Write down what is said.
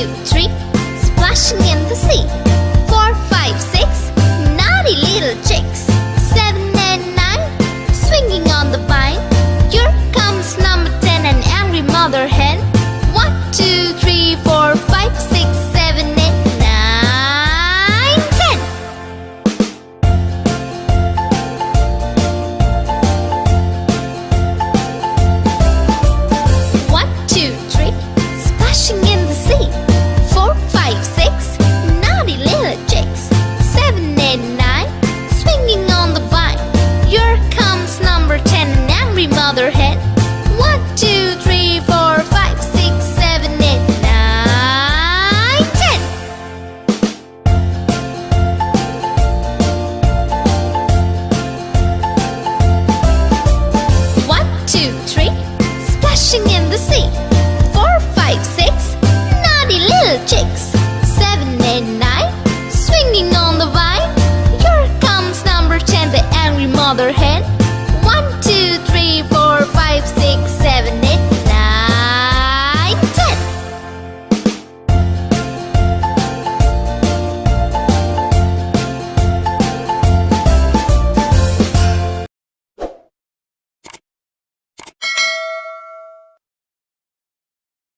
2, 3, splashing in the sea. 4, 5, 6, naughty little chicks. 7 and 9, swinging on the vine. Here comes number 10, an angry mother hen. 1, 2, 3, 4, 5, 6, 7, 8, 9, 10. 1, 2, 3, splashing in the sea. 4, 5, 6, naughty little chicks. 7, 8, 9, swinging on the vine. Here comes number 10, an angry mother hen. 1, 2, 3, 4, 5, 6, 7, 8, 9, 10. 1, 2, 3, splashing in the sea. 4, 5, 6, naughty little chicks. 7, 8, 9, swinging on the vine. Here comes number 10, the angry mother hen.